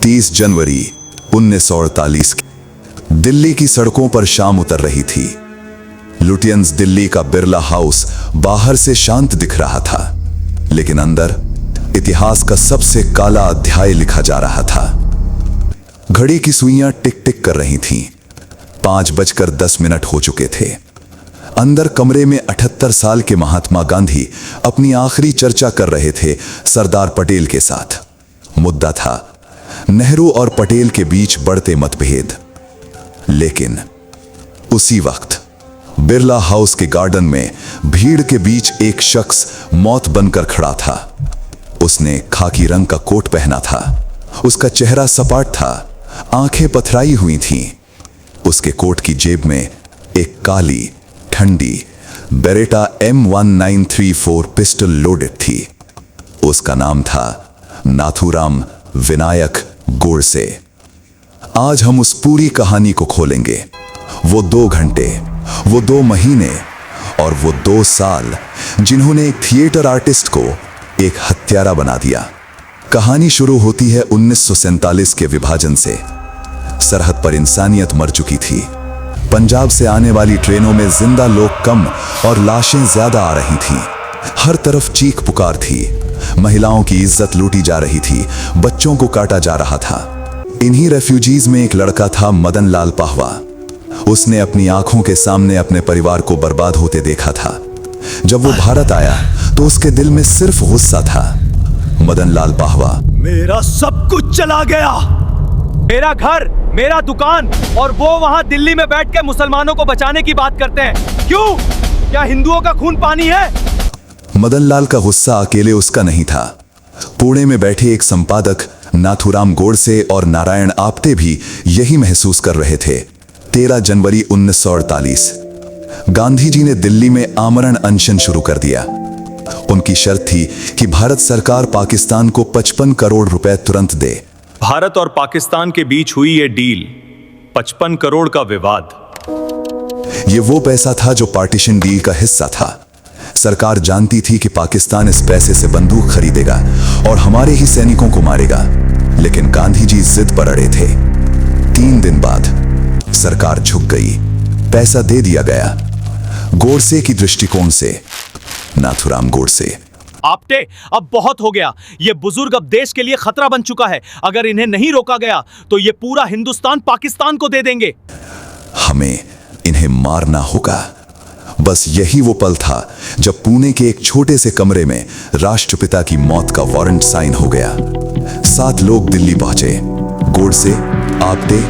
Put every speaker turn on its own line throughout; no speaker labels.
30 जनवरी 1948 दिल्ली की सड़कों पर शाम उतर रही थी। लुटियंस दिल्ली का बिरला हाउस बाहर से शांत दिख रहा था, लेकिन अंदर इतिहास का सबसे काला अध्याय लिखा जा रहा था। घड़ी की सुइयां टिक टिक कर रही थीं। 5:10 हो चुके थे। अंदर कमरे में 78 साल के महात्मा गांधी अपनी आखिरी चर्चा कर रहे थे सरदार पटेल के साथ। मुद्दा था नेहरू और पटेल के बीच बढ़ते मतभेद। लेकिन उसी वक्त बिरला हाउस के गार्डन में भीड़ के बीच एक शख्स मौत बनकर खड़ा था। उसने खाकी रंग का कोट पहना था। उसका चेहरा सपाट था, आंखें पथराई हुई थीं। उसके कोट की जेब में एक काली ठंडी बेरेटा M1934 पिस्टल लोडेड थी। उसका नाम था नाथूराम विनायक गोडसे। आज हम उस पूरी कहानी को खोलेंगे। वो 2 घंटे, वो 2 महीने और वो 2 साल जिन्होंने एक थिएटर आर्टिस्ट को एक हत्यारा बना दिया। कहानी शुरू होती है 1947 के विभाजन से। सरहद पर इंसानियत मर चुकी थी। पंजाब से आने वाली ट्रेनों में जिंदा लोग कम और लाशें ज्यादा आ रही थीं। हर तरफ चीख पुकार थी। महिलाओं की इज्जत लूटी जा रही थी, बच्चों को काटा जा रहा था। इन्हीं रेफ्यूजीज में एक लड़का था, मदन लाल पाहवा। उसने अपनी आंखों के सामने अपने परिवार को बर्बाद होते देखा था। जब वो भारत आया तो उसके दिल में सिर्फ गुस्सा था। मदन लाल पाहवा,
मेरा सब कुछ चला गया, मेरा घर, मेरा दुकान, और वो वहां दिल्ली में बैठ के मुसलमानों को बचाने की बात करते हैं। क्यों? क्या हिंदुओं का खून पानी है?
मदन लाल का गुस्सा अकेले उसका नहीं था। पुणे में बैठे एक संपादक नाथूराम गोडसे और नारायण आप्टे भी यही महसूस कर रहे थे। 13 जनवरी 1948 गांधी जी ने दिल्ली में आमरण अनशन शुरू कर दिया। उनकी शर्त थी कि भारत सरकार पाकिस्तान को 55 करोड़ रुपए तुरंत दे।
भारत और पाकिस्तान के बीच हुई ये डील 55 करोड़ का विवाद।
ये वो पैसा था जो पार्टीशन डील का हिस्सा था। सरकार जानती थी कि पाकिस्तान इस पैसे से बंदूक खरीदेगा और हमारे ही सैनिकों को मारेगा, लेकिन गांधी जी जिद पर अड़े थे। 3 दिन बाद सरकार झुक गई, पैसा दे दिया गया। गोडसे की दृष्टिकोण से, नाथूराम गोडसे,
आपटे, अब बहुत हो गया। ये बुजुर्ग अब देश के लिए खतरा बन चुका है। अगर इन्हें नहीं रोका गया तो ये पूरा हिंदुस्तान पाकिस्तान को दे देंगे।
हमें इन्हें मारना होगा। बस यही वो पल था जब पुणे के एक छोटे से कमरे में राष्ट्रपिता की मौत का वारंट साइन हो गया। 7 लोग दिल्ली पहुंचे। गोडसे, आप्टे,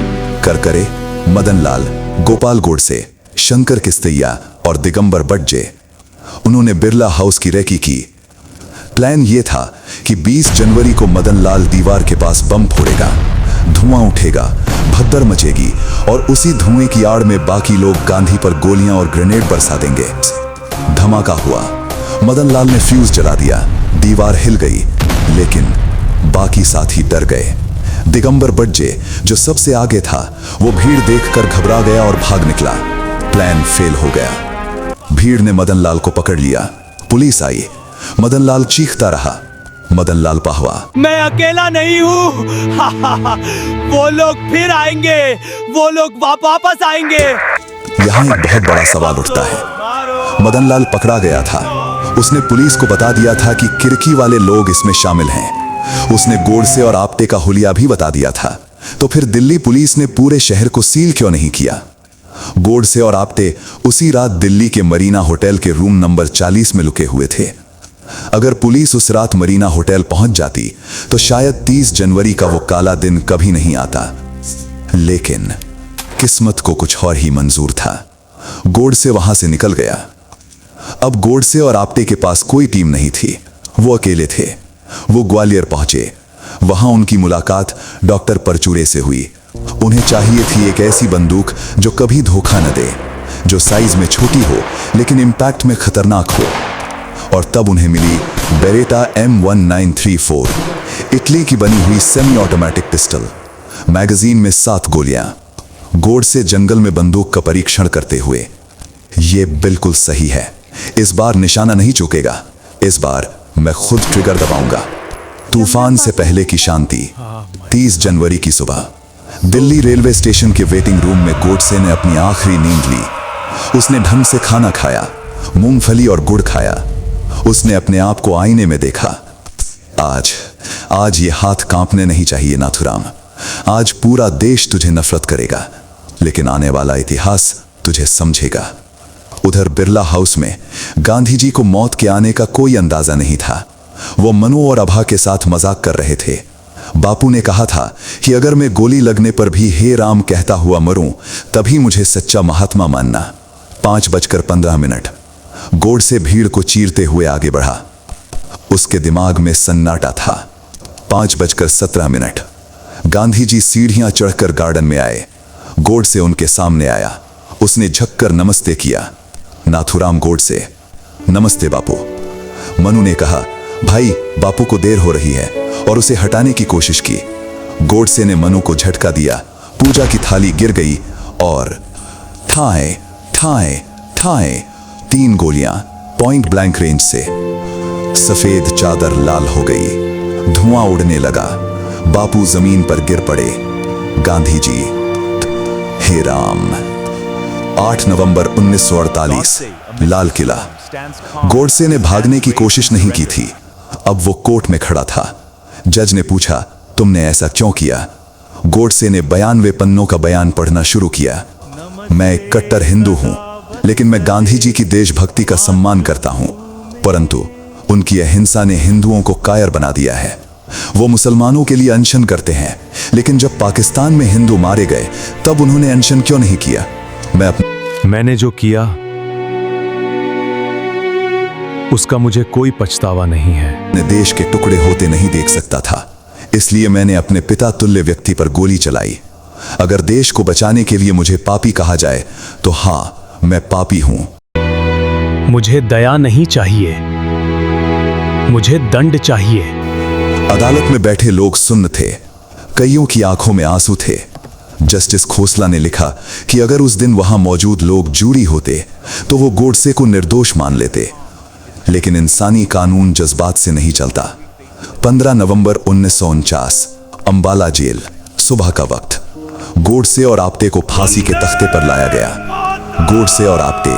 करकरे, मदन लाल, गोपाल गोडसे, शंकर किस्तैया और दिगंबर बटजे। उन्होंने बिरला हाउस की रेकी की। प्लान यह था कि 20 जनवरी को मदन लाल दीवार के पास बम फोड़ेगा, धुआं उठेगा, भगदड़ मचेगी और उसी धुएं की आड़ में बाकी लोग गांधी पर गोलियां और ग्रेनेड बरसा देंगे। धमाका हुआ। मदन लाल ने फ्यूज जला दिया। दीवार हिल गई, लेकिन बाकी साथी डर गए। दिगंबर बटजे, जो सबसे आगे था, वो भीड़ देखकर घबरा गया और भाग निकला। प्लान फेल हो गया। भीड़ ने मदन लाल को पकड़ लिया। पुलिस आई। मदन लाल चीखता रहा। मदन लाल पाहवा,
मैं अकेला नहीं हूँ। वो लोग फिर आएंगे, वो लोग वापस आएंगे।
यहाँ एक बहुत बड़ा सवाल उठता है। मदन लाल पकड़ा गया था। उसने पुलिस को बता दिया था कि किरकी वाले लोग इसमें शामिल हैं। उसने गोडसे और आप्टे का हुलिया भी बता दिया था। तो फिर दिल्ली पुलिस ने पूरे शहर को सील क्यों नहीं किया? गोडसे और आप्टे उसी रात दिल्ली के मरीना होटल के रूम नंबर 40 में लुके हुए थे। अगर पुलिस उस रात मरीना होटल पहुंच जाती तो शायद 30 जनवरी का वो काला दिन कभी नहीं आता। लेकिन किस्मत को कुछ और ही मंजूर था। गोडसे वहां से निकल गया। अब गोडसे और आप्टे के पास कोई टीम नहीं थी। वो अकेले थे। वो ग्वालियर पहुंचे। वहां उनकी मुलाकात डॉक्टर परचूरे से हुई। उन्हें चाहिए थी एक ऐसी बंदूक जो कभी धोखा न दे, जो साइज में छोटी हो लेकिन इंपैक्ट में खतरनाक हो। और तब उन्हें मिली बेरेटा M1934, इटली की बनी हुई सेमी ऑटोमेटिक पिस्टल। मैगजीन में 7 गोलियां। गोडसे जंगल में बंदूक का परीक्षण करते हुए, ये बिल्कुल सही है। इस बार निशाना नहीं चूकेगा। इस बार मैं खुद ट्रिगर दबाऊंगा। तूफान से पहले की शांति। 30 जनवरी की सुबह दिल्ली रेलवे स्टेशन के वेटिंग रूम में गोडसे ने अपनी आखिरी नींद ली। उसने ढंग से खाना खाया, मूंगफली और गुड़ खाया। उसने अपने आप को आईने में देखा। आज ये हाथ कांपने नहीं चाहिए नाथुराम। आज पूरा देश तुझे नफरत करेगा, लेकिन आने वाला इतिहास तुझे समझेगा। उधर बिरला हाउस में गांधी जी को मौत के आने का कोई अंदाजा नहीं था। वो मनु और अभा के साथ मजाक कर रहे थे। बापू ने कहा था कि अगर मैं गोली लगने पर भी हे राम कहता हुआ मरूं, तभी मुझे सच्चा महात्मा मानना। 5:15 गोडसे भीड़ को चीरते हुए आगे बढ़ा। उसके दिमाग में सन्नाटा था। 5:17 गांधी जी सीढ़ियां चढ़कर गार्डन में आए। गोडसे उनके सामने आया। उसने झुककर नमस्ते किया। नाथुराम गोडसे, नमस्ते बापू। मनु ने कहा, भाई बापू को देर हो रही है, और उसे हटाने की कोशिश की। गोडसे ने मनु को झटका दिया। पूजा की थाली गिर गई और ठाए ठाए ठाए 3 गोलियां पॉइंट ब्लैंक रेंज से। सफेद चादर लाल हो गई। धुआं उड़ने लगा। बापू जमीन पर गिर पड़े। गांधी जी, हे राम। 8 नवंबर 1948, लाल किला। गोडसे ने भागने की कोशिश नहीं की थी। अब वो कोर्ट में खड़ा था। जज ने पूछा, तुमने ऐसा क्यों किया? गोडसे ने 92 पन्नों का बयान पढ़ना शुरू किया। मैं एक कट्टर हिंदू हूं, लेकिन मैं गांधी जी की देशभक्ति का सम्मान करता हूं, परंतु उनकी अहिंसा ने हिंदुओं को कायर बना दिया है। वो मुसलमानों के लिए अनशन करते हैं, लेकिन जब पाकिस्तान में हिंदू मारे गए तब उन्होंने अनशन क्यों नहीं किया?
मैंने जो किया उसका मुझे कोई पछतावा नहीं है।
अपने देश के टुकड़े होते नहीं देख सकता था, इसलिए मैंने अपने पिता तुल्य व्यक्ति पर गोली चलाई। अगर देश को बचाने के लिए मुझे पापी कहा जाए तो हां, मैं पापी हूं।
मुझे दया नहीं चाहिए, मुझे दंड चाहिए।
अदालत में बैठे लोग सुन्न थे। कईयों की आंखों में आंसू थे। जस्टिस खोसला ने लिखा कि अगर उस दिन वहां मौजूद लोग जूरी होते तो वो गोडसे को निर्दोष मान लेते, लेकिन इंसानी कानून जज्बात से नहीं चलता। 15 नवंबर 1949, अंबाला जेल, सुबह का वक्त। गोडसे और आप्टे को फांसी के तख्ते पर लाया गया। गोडसे और आप्टे,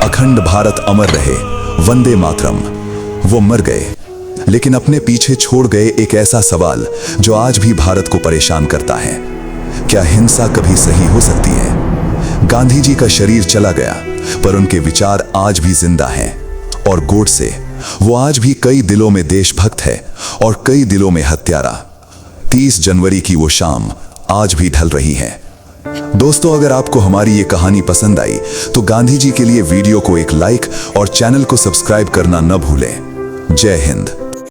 अखंड भारत अमर रहे, वंदे मातरम। वो मर गए, लेकिन अपने पीछे छोड़ गए एक ऐसा सवाल जो आज भी भारत को परेशान करता है। क्या हिंसा कभी सही हो सकती है? गांधी जी का शरीर चला गया, पर उनके विचार आज भी जिंदा हैं। और गोडसे, वो आज भी कई दिलों में देशभक्त है और कई दिलों में हत्यारा। 30 जनवरी की वो शाम आज भी ढल रही है। दोस्तों, अगर आपको हमारी ये कहानी पसंद आई तो गांधी जी के लिए वीडियो को एक लाइक और चैनल को सब्सक्राइब करना न भूलें। जय हिंद।